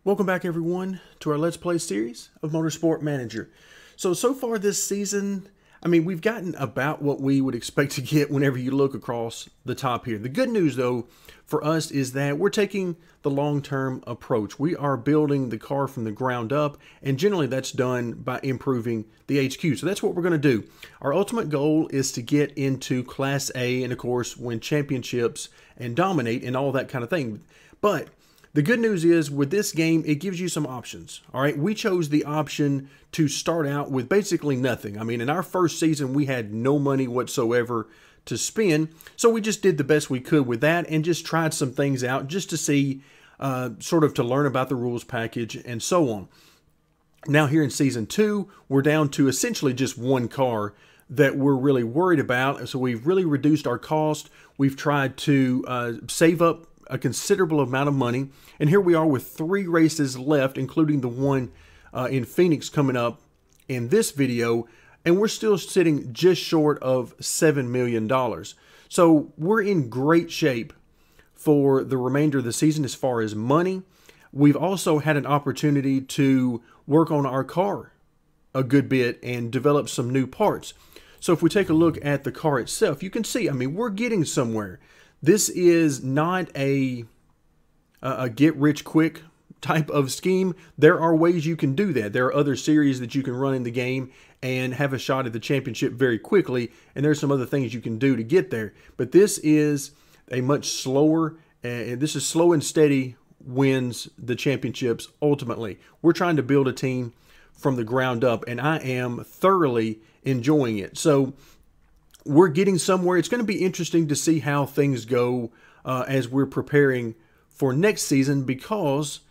Welcome back everyone to our Let's Play series of Motorsport Manager. So far this season, we've gotten about what we would expect to get whenever you look across the top here. The good news though for us is that we're taking the long-term approach. We are building the car from the ground up, and generally that's done by improving the HQ. So that's what we're going to do. Our ultimate goal is to get into Class A and of course win championships and dominate and all that kind of thing. But the good news is with this game, it gives you some options. All right, we chose the option to start out with basically nothing. In our first season, we had no money whatsoever to spend. So we just did the best we could with that and just tried some things out just to see, sort of to learn about the rules package and so on. Now here in season 2, we're down to essentially just one car that we're really worried about. So we've really reduced our cost. We've tried to save up a considerable amount of money, and here we are with 3 races left, including the one in Phoenix coming up in this video, and we're still sitting just short of $7 million. So we're in great shape for the remainder of the season as far as money. We've also had an opportunity to work on our car a good bit and develop some new parts. So if we take a look at the car itself, you can see, we're getting somewhere. This is not a get-rich-quick type of scheme. There are ways you can do that. There are other series that you can run in the game and have a shot at the championship very quickly, and there's some other things you can do to get there. But this is a much slower, and this is slow and steady wins the championships ultimately. We're trying to build a team from the ground up, and I am thoroughly enjoying it. So we're getting somewhere. It's going to be interesting to see how things go as we're preparing for next season, because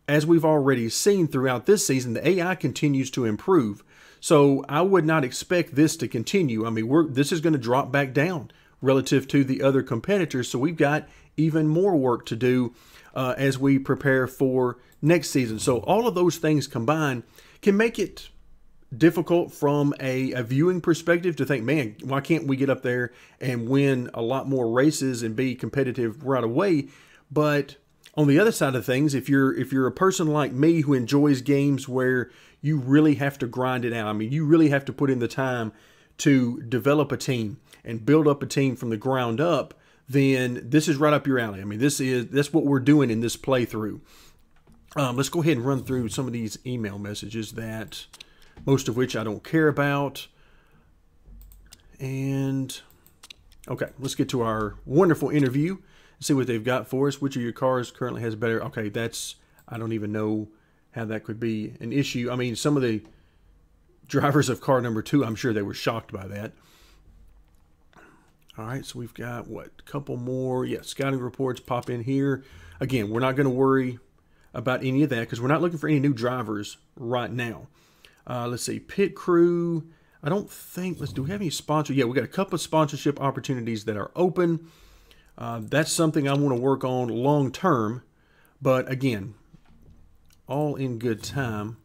as we've already seen throughout this season, the AI continues to improve. So I would not expect this to continue. This is going to drop back down relative to the other competitors. So we've got even more work to do as we prepare for next season. So all of those things combined can make it difficult from a viewing perspective to think, man, why can't we get up there and win a lot more races and be competitive right away? But on the other side of things, if you're a person like me who enjoys games where you really have to grind it out, you really have to put in the time to develop a team and build up a team from the ground up, then this is right up your alley. That's what we're doing in this playthrough. Let's go ahead and run through some of these email messages that most of which I don't care about. And okay, let's get to our wonderful interview and see what they've got for us. Which of your cars currently has better? Okay, I don't even know how that could be an issue. Some of the drivers of car number 2, I'm sure they were shocked by that. All right, so we've got a couple more. Yeah, scouting reports pop in here. Again, we're not going to worry about any of that because we're not looking for any new drivers right now. Let's see, pit crew. I don't think, do we have any sponsors? Yeah, we got a couple of sponsorship opportunities that are open. That's something I want to work on long term, but again, all in good time.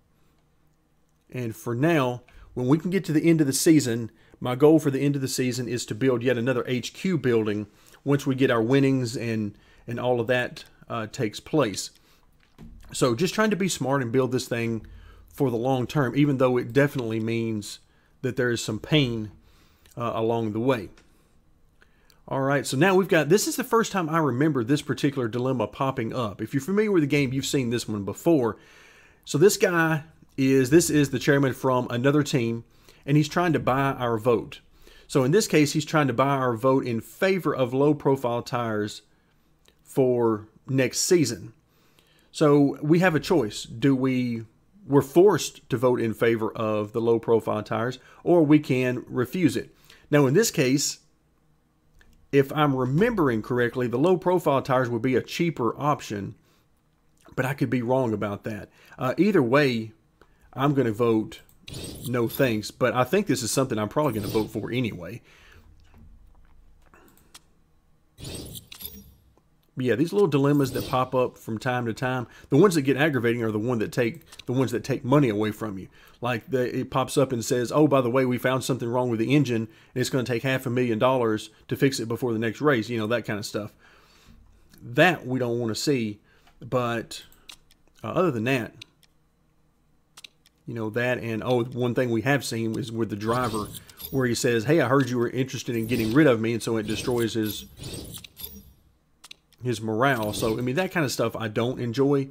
And for now, when we can get to the end of the season, my goal for the end of the season is to build yet another HQ building once we get our winnings and all of that takes place. So just trying to be smart and build this thing for the long term, even though it definitely means that there is some pain along the way. All right, so now we've got, this is the first time I remember this particular dilemma popping up. If you're familiar with the game, you've seen this one before. So this is the chairman from another team, and he's trying to buy our vote. So in this case, he's trying to buy our vote in favor of low-profile tires for next season. So we have a choice. We're forced to vote in favor of the low-profile tires, or we can refuse it. Now, in this case, if I'm remembering correctly, the low-profile tires would be a cheaper option, but I could be wrong about that. Either way, I'm going to vote no thanks, but I think this is something I'm probably going to vote for anyway. Yeah, these little dilemmas that pop up from time to time, the ones that get aggravating are the ones that take money away from you. Like it pops up and says, "Oh, by the way, we found something wrong with the engine, and it's going to take $500,000 to fix it before the next race." That kind of stuff. That we don't want to see. But Other than that, you know, that and, oh, one thing we have seen is with the driver where he says, hey, I heard you were interested in getting rid of me, and so it destroys his morale. So, I mean, that kind of stuff I don't enjoy.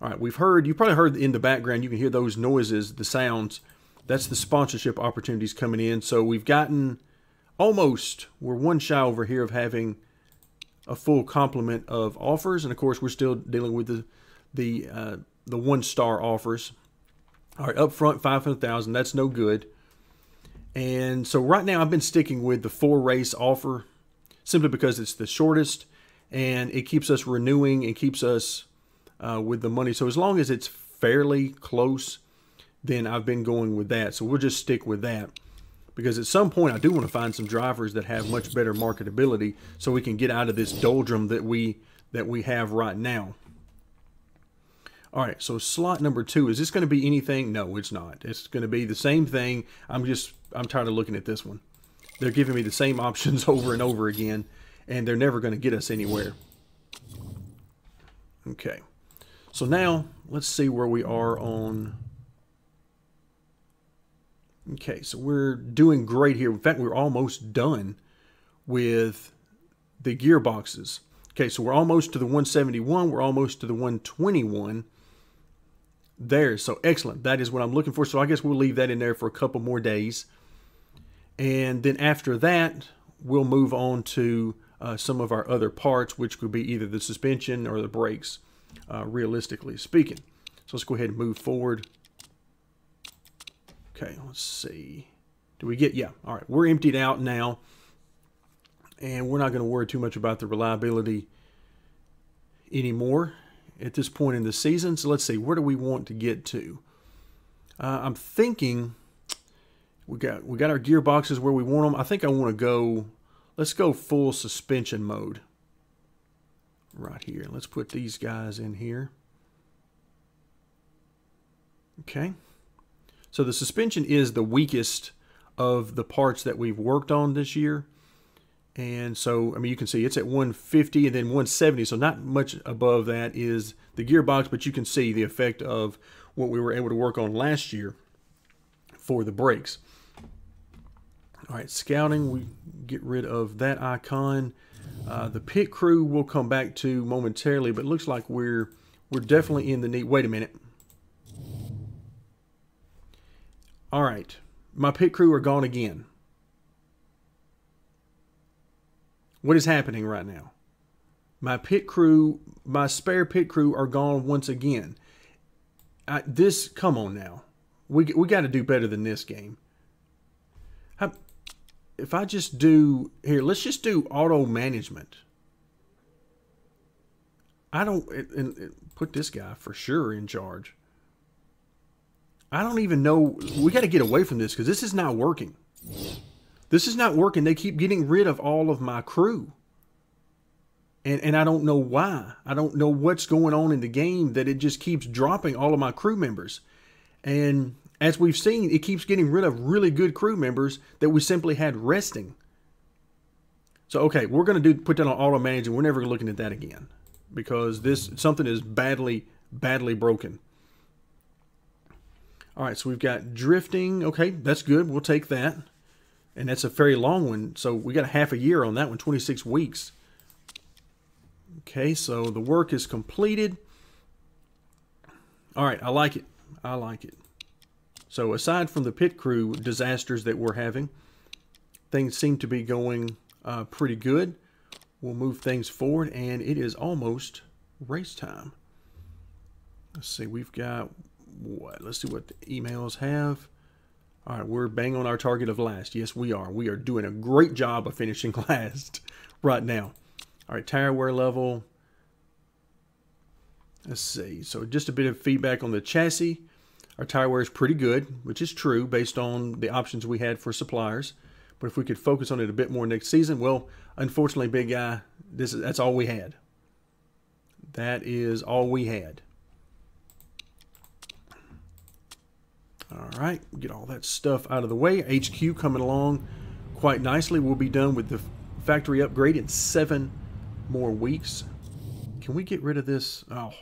All right, we've heard, you probably heard in the background, you can hear those noises, the sounds. That's the sponsorship opportunities coming in. So we've gotten almost, we're one shy over here of having a full complement of offers. And of course, we're still dealing with the 1-star offers. All right, up front, 500,000, that's no good. And so right now I've been sticking with the 4-race offer simply because it's the shortest and it keeps us renewing and keeps us with the money. So as long as it's fairly close, then I've been going with that. So we'll just stick with that because at some point I do want to find some drivers that have much better marketability so we can get out of this doldrum that we have right now. All right, so slot number 2, is this going to be anything? No, it's not. It's going to be the same thing. I'm tired of looking at this one. They're giving me the same options over and over again, and they're never going to get us anywhere. Okay, so now let's see where we are on. Okay, so we're doing great here. In fact, we're almost done with the gearboxes. Okay, so we're almost to the 171. We're almost to the 121. There, so excellent. That is what I'm looking for. So I guess we'll leave that in there for a couple more days. And then after that, we'll move on to some of our other parts, which could be either the suspension or the brakes, realistically speaking. So let's go ahead and move forward. Okay, let's see. Do we get, yeah, all right. We're emptied out now. And we're not going to worry too much about the reliability anymore at this point in the season. So let's see, where do we want to get to? I'm thinking we got our gearboxes where we want them. I think I want to go, let's go full suspension mode right here. Let's put these guys in here. Okay. So the suspension is the weakest of the parts that we've worked on this year. And so, I mean, you can see it's at 150 and then 170. So not much above that is the gearbox, but you can see the effect of what we were able to work on last year for the brakes. All right, scouting, we get rid of that icon. The pit crew we'll come back to momentarily, but it looks like we're definitely in the need. Wait a minute. All right, my pit crew are gone again. What is happening right now? My pit crew, my spare pit crew are gone once again. Come on now. We got to do better than this game. If I just do, here, let's just do auto management. And put this guy for sure in charge. I don't even know. We got to get away from this because this is not working. This is not working. They keep getting rid of all of my crew. And I don't know why. I don't know what's going on in the game that it just keeps dropping all of my crew members. And as we've seen, it keeps getting rid of really good crew members that we simply had resting. So, okay, we're going to put that on auto managing. We're never looking at that again because something is badly broken. All right, so we've got drifting. Okay, that's good. We'll take that. And that's a very long one. So we got a half a year on that one, 26 weeks. Okay, so the work is completed. All right, I like it. I like it. So aside from the pit crew disasters that we're having, things seem to be going pretty good. We'll move things forward, and it is almost race time. Let's see, we've got what? Let's see what the emails have. All right, we're bang on our target of last. Yes, we are. We are doing a great job of finishing last right now. All right, tire wear level. Let's see. So just a bit of feedback on the chassis. Our tire wear is pretty good, which is true based on the options we had for suppliers. But if we could focus on it a bit more next season, well, unfortunately, big guy, that's all we had. That is all we had. All right, get all that stuff out of the way. HQ coming along quite nicely. We'll be done with the factory upgrade in 7 more weeks. Can we get rid of this? Oh,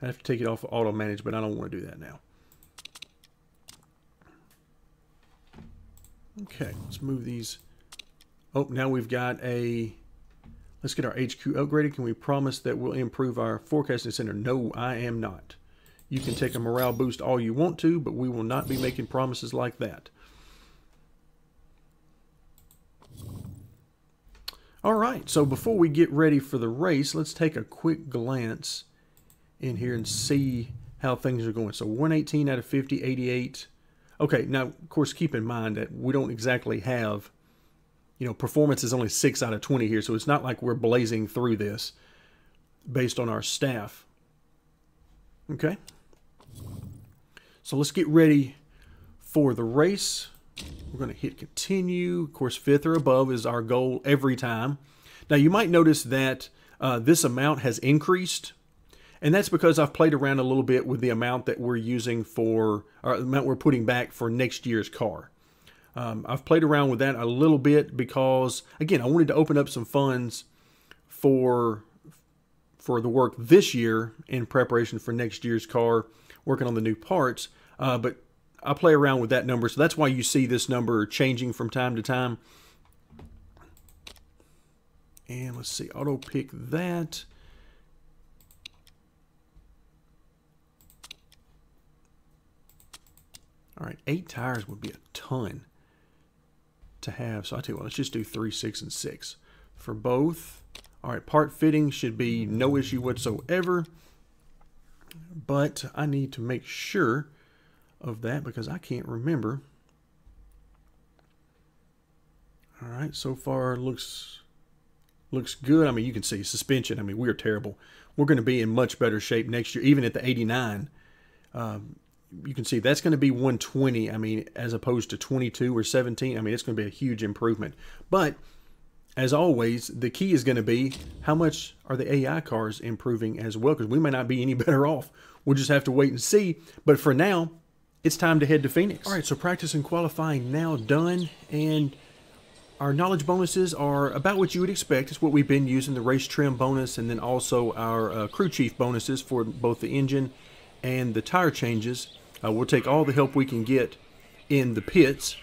I have to take it off of auto manage, but I don't want to do that now. Okay, let's move these. Oh, now we've got a... Let's get our HQ upgraded. Can we promise that we'll improve our forecasting center? No, I am not. You can take a morale boost all you want to, but we will not be making promises like that. All right, so before we get ready for the race, let's take a quick glance in here and see how things are going. So 118 out of 50, 88. Okay, now, of course, keep in mind that we don't exactly have, you know, performance is only 6 out of 20 here, so it's not like we're blazing through this based on our staff. Okay. So let's get ready for the race. We're going to hit continue. Of course, 5th or above is our goal every time. Now, you might notice that this amount has increased. And that's because I've played around a little bit with the amount that we're using for, or the amount we're putting back for next year's car. I've played around with that a little bit because, again, I wanted to open up some funds for the work this year in preparation for next year's car, working on the new parts. But I play around with that number, so that's why you see this number changing from time to time. And let's see, auto pick that. All right, 8 tires would be a ton to have. So I tell you what, let's just do 3, 6, and 6 for both. All right, part fitting should be no issue whatsoever. But I need to make sure of that because I can't remember. All right, so far looks good. I mean, you can see suspension. I mean, we are terrible. We're going to be in much better shape next year, even at the 89. You can see that's going to be 120, I mean, as opposed to 22 or 17. I mean, it's going to be a huge improvement. But, as always, the key is going to be how much are the AI cars improving as well, because we may not be any better off. We'll just have to wait and see. But for now, it's time to head to Phoenix. All right, so practice and qualifying now done, and our knowledge bonuses are about what you would expect. It's what we've been using, the race trim bonus, and then also our crew chief bonuses for both the engine and the tire changes. We'll take all the help we can get in the pits.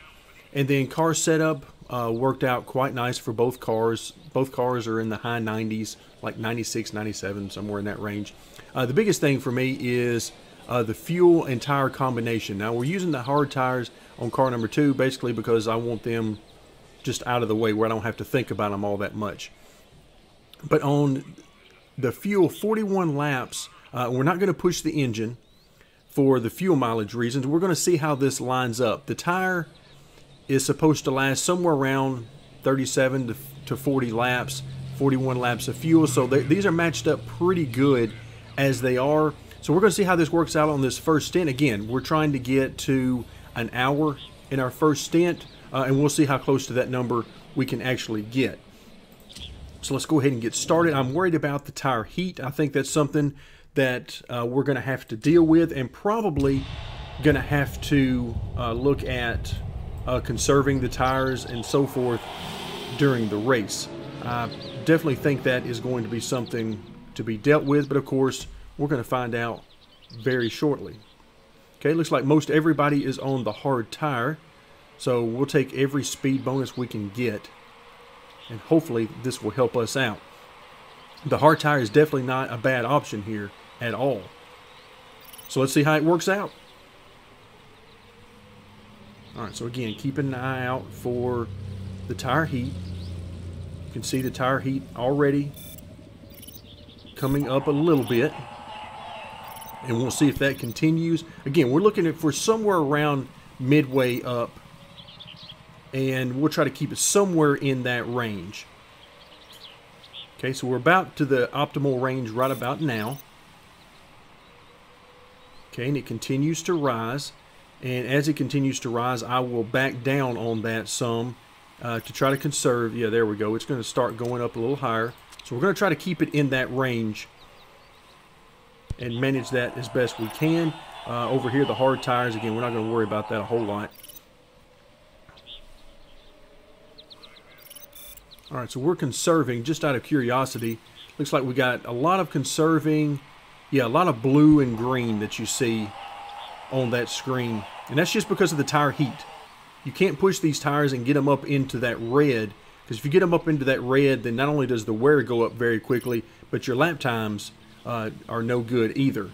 And then car setup worked out quite nice for both cars. Both cars are in the high 90s, like 96, 97, somewhere in that range. The biggest thing for me is the fuel and tire combination. Now, we're using the hard tires on car number 2 basically because I want them just out of the way where I don't have to think about them all that much. But on the fuel, 41 laps, we're not going to push the engine for the fuel mileage reasons. We're going to see how this lines up. The tire is supposed to last somewhere around 37 to 40 laps, 41 laps of fuel. So these are matched up pretty good as they are. So we're going to see how this works out on this first stint. Again, we're trying to get to an hour in our first stint, and we'll see how close to that number we can actually get. So let's go ahead and get started. I'm worried about the tire heat. I think that's something that we're going to have to deal with, and probably going to have to look at conserving the tires and so forth during the race. I definitely think that is going to be something to be dealt with, but of course we're going to find out very shortly. Okay, looks like most everybody is on the hard tire, so we'll take every speed bonus we can get, and hopefully this will help us out. The hard tire is definitely not a bad option here at all. So let's see how it works out. All right, so again, keep an eye out for the tire heat. You can see the tire heat already coming up a little bit, and we'll see if that continues. Again, we're looking for somewhere around midway up, and we'll try to keep it somewhere in that range. Okay, so we're about to the optimal range right about now. Okay, and it continues to rise. And as it continues to rise, I will back down on that some to try to conserve. Yeah, there we go. It's going to start going up a little higher. So we're going to try to keep it in that range and manage that as best we can. Over here, the hard tires, again, we're not going to worry about that a whole lot. All right, so we're conserving just out of curiosity. Looks like we got a lot of conserving Yeah, a lot of blue and green that you see on that screen. And that's just because of the tire heat. You can't push these tires and get them up into that red, because if you get them up into that red, then not only does the wear go up very quickly, but your lap times are no good either.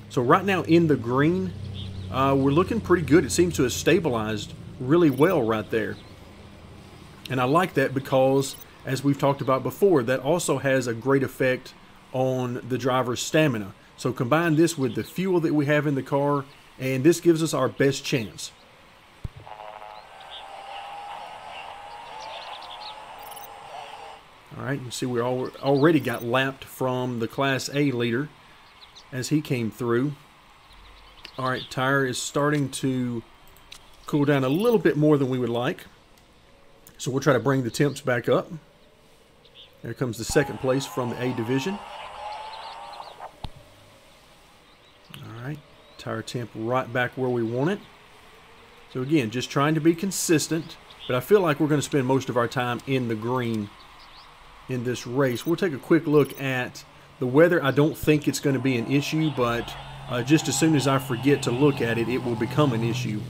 So right now in the green, we're looking pretty good. It seems to have stabilized really well right there. And I like that because, as we've talked about before, that also has a great effect on the driver's stamina. So combine this with the fuel that we have in the car, and this gives us our best chance. All right, you see we already got lapped from the Class A leader as he came through. All right, tire is starting to cool down a little bit more than we would like. So we'll try to bring the temps back up. There comes the second place from the A division. All right, tire temp right back where we want it. So again, just trying to be consistent, but I feel like we're going to spend most of our time in the green in this race. We'll take a quick look at the weather. I don't think it's going to be an issue, but just as soon as I forget to look at it, it will become an issue.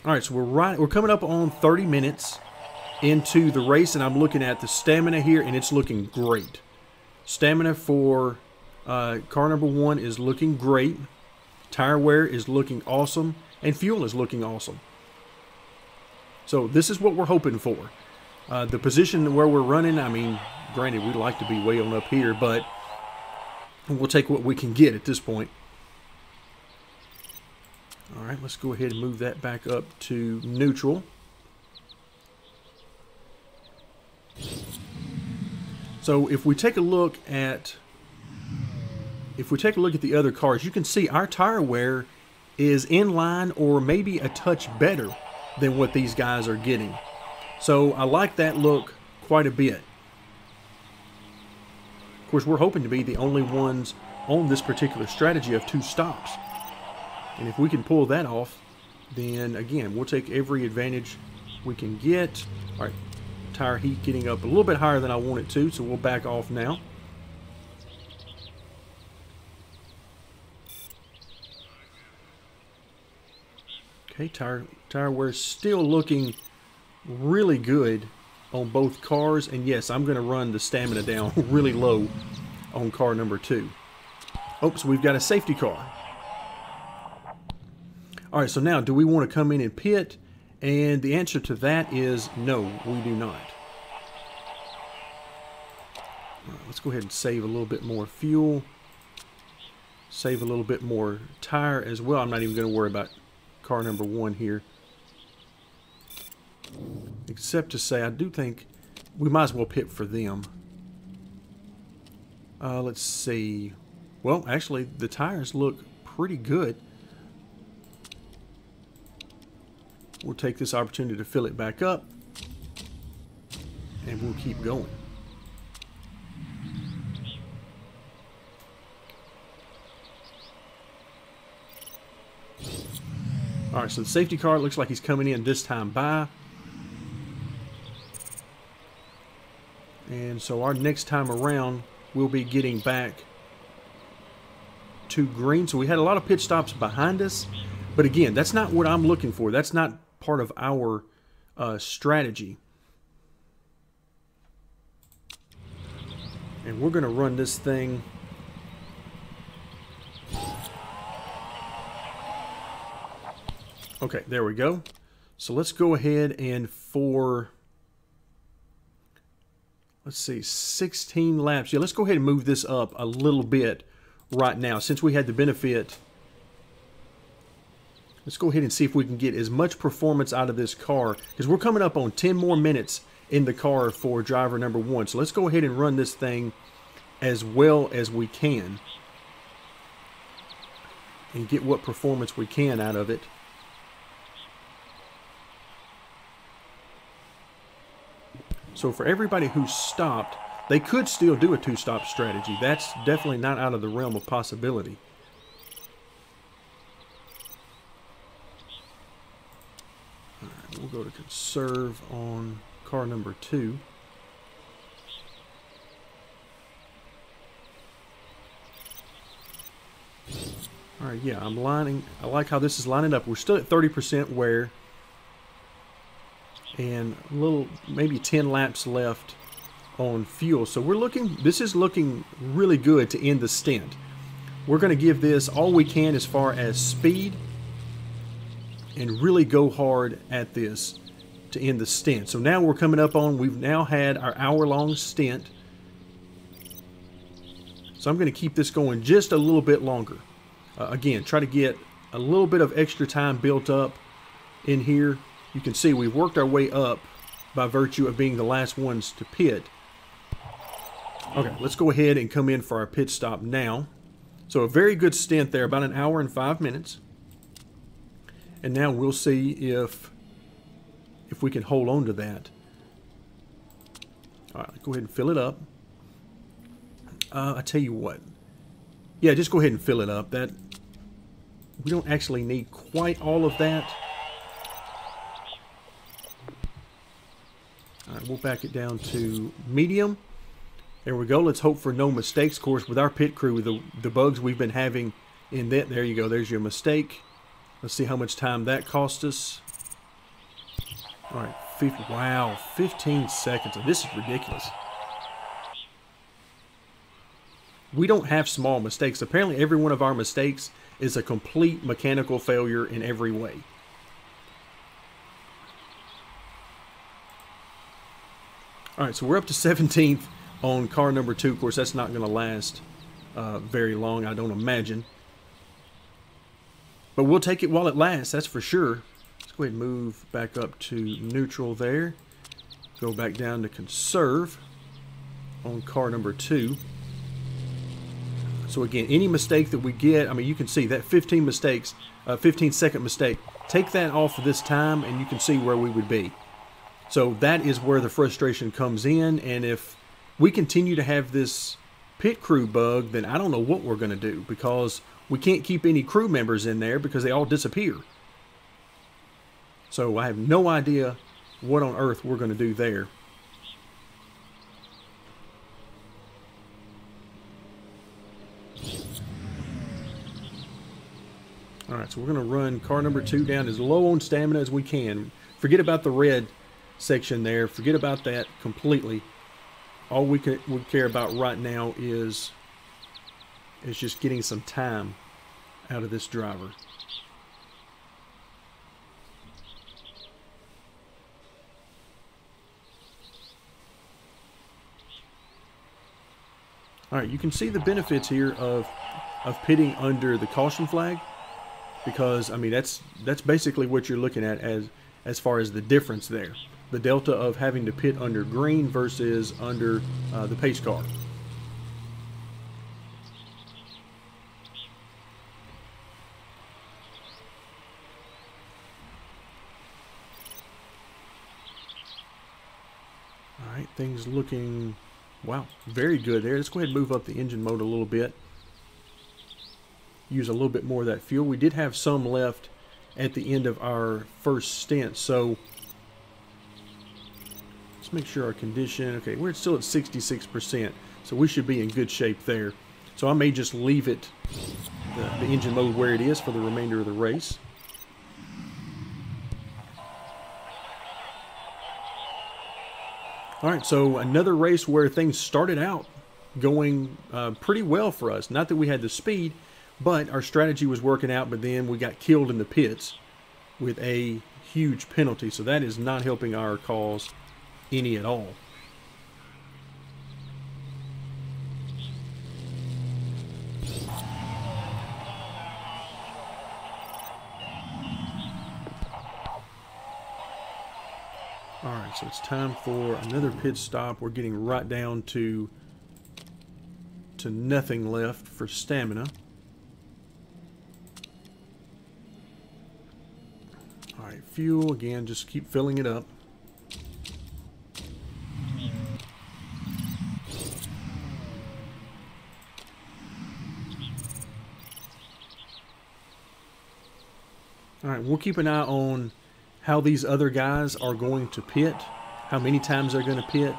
All right, so we're coming up on 30 minutes into the race, and I'm looking at the stamina here, and it's looking great. Stamina for car number 1 is looking great. Tire wear is looking awesome, and fuel is looking awesome. So this is what we're hoping for. The position where we're running, I mean, granted, we'd like to be way on up here, but we'll take what we can get at this point. All right, let's go ahead and move that back up to neutral. So if we take a look at the other cars, you can see our tire wear is in line or maybe a touch better than what these guys are getting. So I like that look quite a bit. Of course, we're hoping to be the only ones on this particular strategy of 2 stops. And if we can pull that off, then again, we'll take every advantage we can get. All right, tire heat getting up a little bit higher than I want it to, so we'll back off now. Okay, tire wear still looking really good on both cars. And yes, I'm going to run the stamina down really low on car number 2. Oops, we've got a safety car. All right, so now do we want to come in and pit? And the answer to that is no, we do not. All right, let's go ahead and save a little bit more fuel. Save a little bit more tire as well. I'm not even going to worry about car number 1 here. Except to say, I do think we might as well pit for them. Let's see. Well, actually, the tires look pretty good. We'll take this opportunity to fill it back up, and we'll keep going. All right, so the safety car looks like he's coming in this time by. And so our next time around, we'll be getting back to green. So we had a lot of pit stops behind us. But again, that's not what I'm looking for. That's not part of our strategy. And we're going to run this thing. Okay, there we go. So let's go ahead and let's see, 16 laps. Yeah, let's go ahead and move this up a little bit right now. Since we had the benefit, let's go ahead and see if we can get as much performance out of this car, because we're coming up on 10 more minutes in the car for driver number 1. So let's go ahead and run this thing as well as we can and get what performance we can out of it. So for everybody who stopped, they could still do a 2-stop strategy. That's definitely not out of the realm of possibility. All right, we'll go to conserve on car number 2. All right, yeah, I like how this is lining up. We're still at 30% wear. And a little, maybe 10 laps left on fuel. So this is looking really good to end the stint. We're going to give this all we can as far as speed and really go hard at this to end the stint. So now we're coming up on, we've now had our hour-long stint. So I'm going to keep this going just a little bit longer. Again, try to get a little bit of extra time built up in here. You can see we've worked our way up by virtue of being the last ones to pit. Okay, let's go ahead and come in for our pit stop now. So a very good stint there, about an hour and 5 minutes. And now we'll see if we can hold on to that. All right, go ahead and fill it up. I tell you what. Yeah, just go ahead and fill it up. We don't actually need quite all of that. All right, we'll back it down to medium. There we go. Let's hope for no mistakes. Of course, with our pit crew, with the bugs we've been having in that. There you go. There's your mistake. Let's see how much time that cost us. All right. Wow, 15 seconds. This is ridiculous. We don't have small mistakes. Apparently, every one of our mistakes is a complete mechanical failure in every way. All right, so we're up to 17th on car number 2. Of course, that's not going to last very long, I don't imagine. But we'll take it while it lasts, that's for sure. Let's go ahead and move back up to neutral there. Go back down to conserve on car number 2. So again, any mistake that we get, I mean, you can see that 15-second mistake. Take that off of this time, and you can see where we would be. So that is where the frustration comes in, and if we continue to have this pit crew bug, then I don't know what we're going to do, because we can't keep any crew members in there because they all disappear. So I have no idea what on earth we're going to do there. All right, so we're going to run car number 2 down as low on stamina as we can. Forget about the red section there. Forget about that completely. All we care about right now is just getting some time out of this driver. All right, you can see the benefits here of pitting under the caution flag, because I mean that's basically what you're looking at as far as the difference there. The delta of having to pit under green versus under the pace car. All right, things looking, wow, very good there. Let's go ahead and move up the engine mode a little bit. Use a little bit more of that fuel. We did have some left at the end of our first stint, so let's make sure our condition, okay, we're still at 66%, so we should be in good shape there. So I may just leave it, the engine mode where it is for the remainder of the race. All right, so another race where things started out going pretty well for us. Not that we had the speed, but our strategy was working out, but then we got killed in the pits with a huge penalty. So that is not helping our cause any at all. All right, so it's time for another pit stop. We're getting right down to nothing left for stamina. All right, fuel, again, just keep filling it up. All right, we'll keep an eye on how these other guys are going to pit, how many times they're going to pit.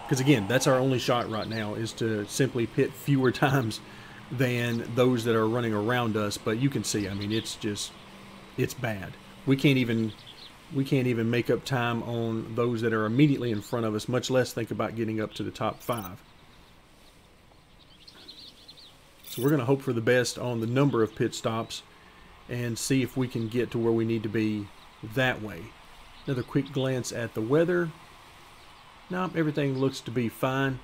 Because again, that's our only shot right now, is to simply pit fewer times than those that are running around us. But you can see, I mean, it's bad. We can't even make up time on those that are immediately in front of us, much less think about getting up to the top 5. So we're going to hope for the best on the number of pit stops and see if we can get to where we need to be that way. Another quick glance at the weather. Nope, everything looks to be fine.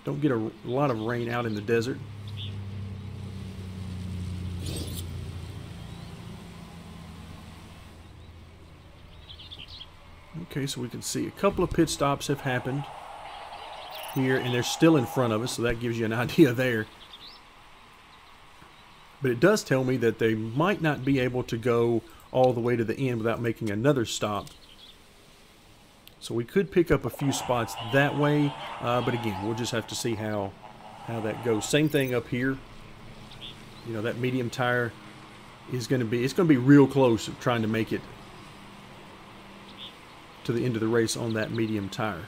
Don't get a lot of rain out in the desert. Okay, so we can see a couple of pit stops have happened here, and they're still in front of us, so that gives you an idea there. But it does tell me that they might not be able to go all the way to the end without making another stop. So we could pick up a few spots that way, but again, we'll just have to see how that goes. Same thing up here. You know, that medium tire is going to be real close trying to make it to the end of the race on that medium tire.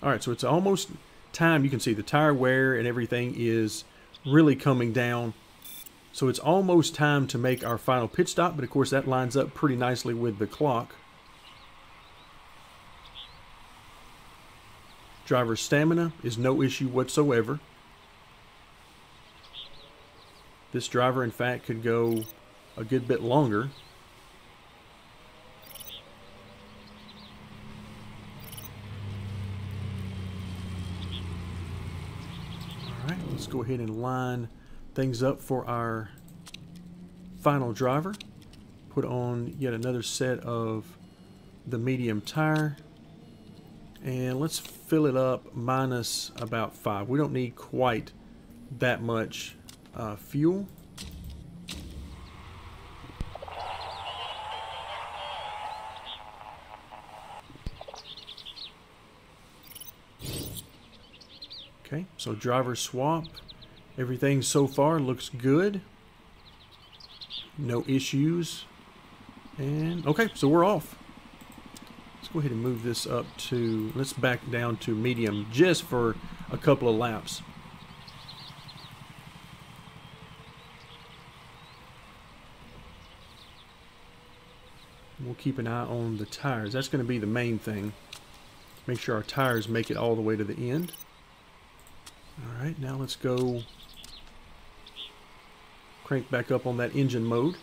All right, so it's almost time. You can see the tire wear and everything is really coming down. So it's almost time to make our final pit stop, but of course that lines up pretty nicely with the clock. Driver's stamina is no issue whatsoever. This driver, in fact, could go a good bit longer. All right, let's go ahead and line things up for our final driver. Put on yet another set of the medium tire, and let's fill it up minus about 5. We don't need quite that much fuel. Okay, so driver swap. Everything so far looks good. No issues. And okay, so we're off. Let's go ahead and move this up to, let's back down to medium just for a couple of laps. We'll keep an eye on the tires. That's going to be the main thing. Make sure our tires make it all the way to the end. All right, now let's go crank back up on that engine mode.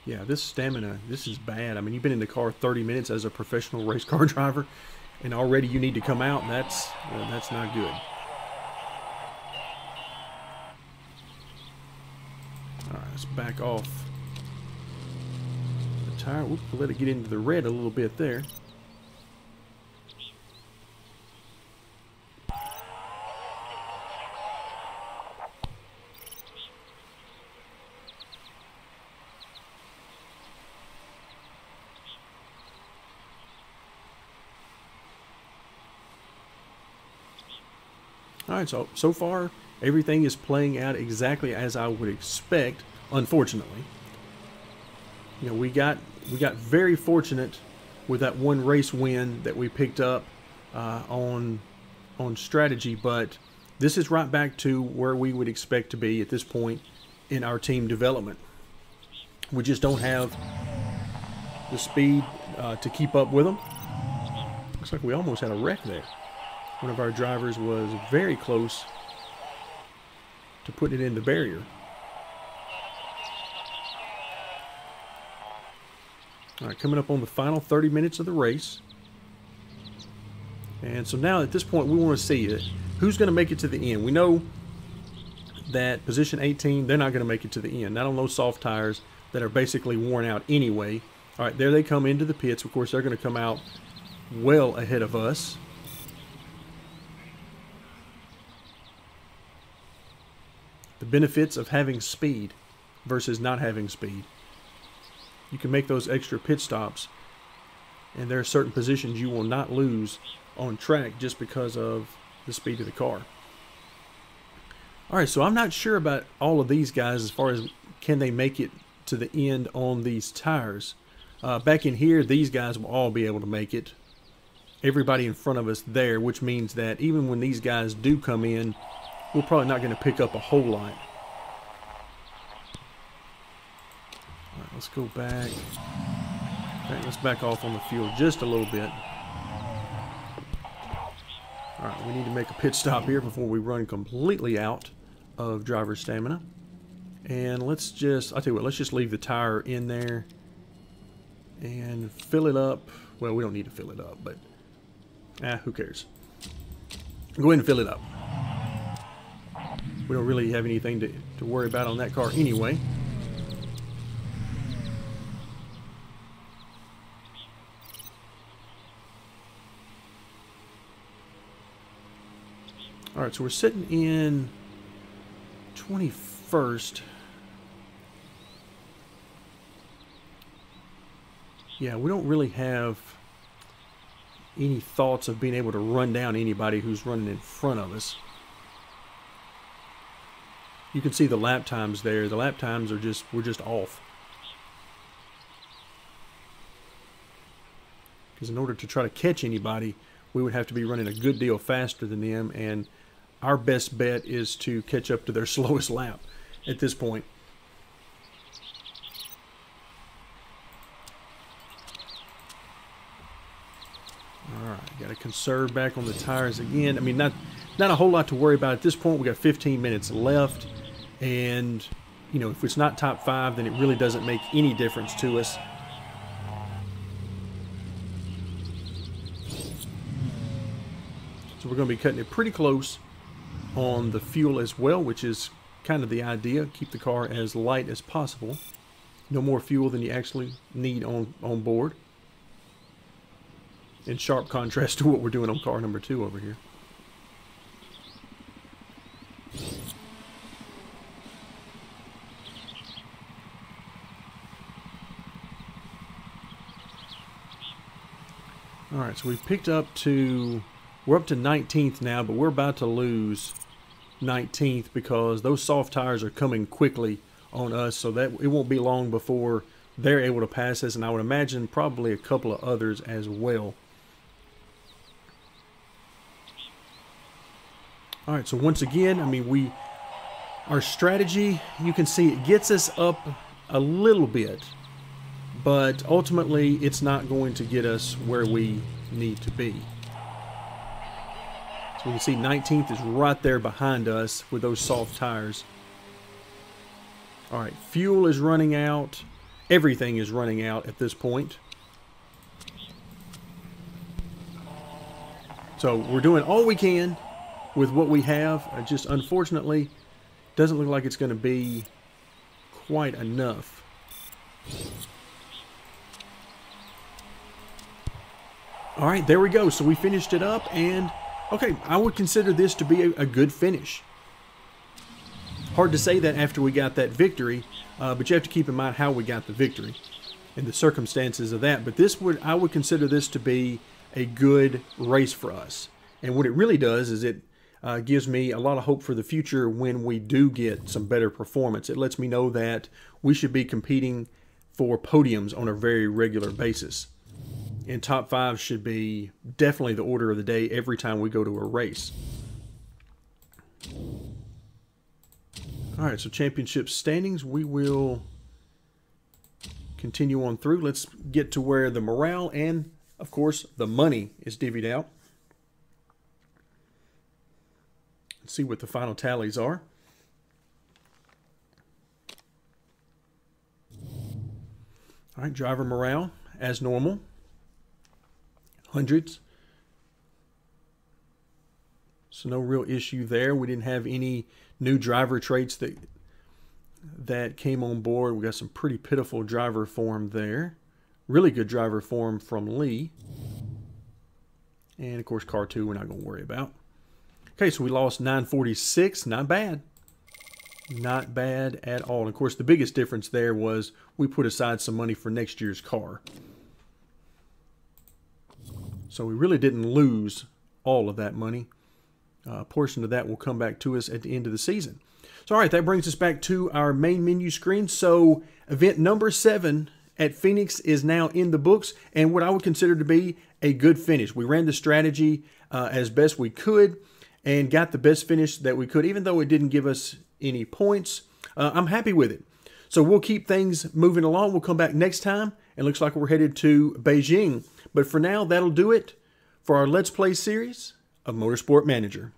Yeah, this stamina, this is bad. I mean, you've been in the car 30 minutes as a professional race car driver, and already you need to come out, and that's not good. All right, let's back off the tire. We'll let it get into the red a little bit there. All right, so far everything is playing out exactly as I would expect. Unfortunately, you know, we got very fortunate with that one race win that we picked up on strategy, but this is right back to where we would expect to be at this point in our team development. We just don't have the speed to keep up with them. Looks like we almost had a wreck there. One of our drivers was very close to putting it in the barrier. All right, coming up on the final 30 minutes of the race. And so now at this point we want to see who's going to make it to the end. We know that position 18, they're not going to make it to the end. Not on those soft tires that are basically worn out anyway. All right, there they come into the pits. Of course, they're going to come out well ahead of us. The benefits of having speed versus not having speed. You can make those extra pit stops, and there are certain positions you will not lose on track just because of the speed of the car. All right, so I'm not sure about all of these guys as far as can they make it to the end on these tires. Back in here, these guys will all be able to make it. Everybody in front of us there, which means that even when these guys do come in, we're probably not going to pick up a whole lot. All right, let's go back. Okay, let's back off on the fuel just a little bit. All right, we need to make a pit stop here before we run completely out of driver stamina. And let's just, I'll tell you what, let's just leave the tire in there and fill it up. Well, we don't need to fill it up, but who cares? Go ahead and fill it up. We don't really have anything to worry about on that car anyway. All right, so we're sitting in 21st. Yeah, we don't really have any thoughts of being able to run down anybody who's running in front of us. You can see the lap times there. The lap times are we're just off. Because in order to try to catch anybody, we would have to be running a good deal faster than them, and our best bet is to catch up to their slowest lap at this point. Alright, got to conserve back on the tires again. I mean, not a whole lot to worry about at this point. We got 15 minutes left, and you know, if it's not top 5, then it really doesn't make any difference to us. So we're going to be cutting it pretty close on the fuel as well, which is kind of the idea. Keep the car as light as possible. No more fuel than you actually need on board. In sharp contrast to what we're doing on car number 2 over here. Alright, so we've picked up to... We're up to 19th now, but we're about to lose 19th because those soft tires are coming quickly on us, so that it won't be long before they're able to pass us, and I would imagine probably a couple of others as well. All right, so once again, I mean, our strategy, you can see it gets us up a little bit, but ultimately it's not going to get us where we need to be. So you can see 19th is right there behind us with those soft tires. All right, fuel is running out. Everything is running out at this point. So we're doing all we can with what we have. Just unfortunately, doesn't look like it's going to be quite enough. All right, there we go. So we finished it up, and okay, I would consider this to be a good finish. Hard to say that after we got that victory, but you have to keep in mind how we got the victory and the circumstances of that. But I would consider this to be a good race for us. And what it really does is it gives me a lot of hope for the future when we do get some better performance. It lets me know that we should be competing for podiums on a very regular basis. And top 5 should be definitely the order of the day every time we go to a race. All right, so championship standings, we will continue on through. Let's get to where the morale and, of course, the money is divvied out. Let's see what the final tallies are. All right, driver morale, as normal. Hundreds. So no real issue there. We didn't have any new driver traits that came on board. We got some pretty pitiful driver form there. Really good driver form from Lee. And of course, car 2 we're not going to worry about. Okay, so we lost 946. Not bad. Not bad at all. And of course, the biggest difference there was we put aside some money for next year's car. So we really didn't lose all of that money. portion of that will come back to us at the end of the season. So, all right, that brings us back to our main menu screen. So, event number 7 at Phoenix is now in the books, and what I would consider to be a good finish. We ran the strategy as best we could and got the best finish that we could, even though it didn't give us any points. I'm happy with it. So we'll keep things moving along. We'll come back next time, and looks like we're headed to Beijing. But for now, that'll do it for our Let's Play series of Motorsport Manager.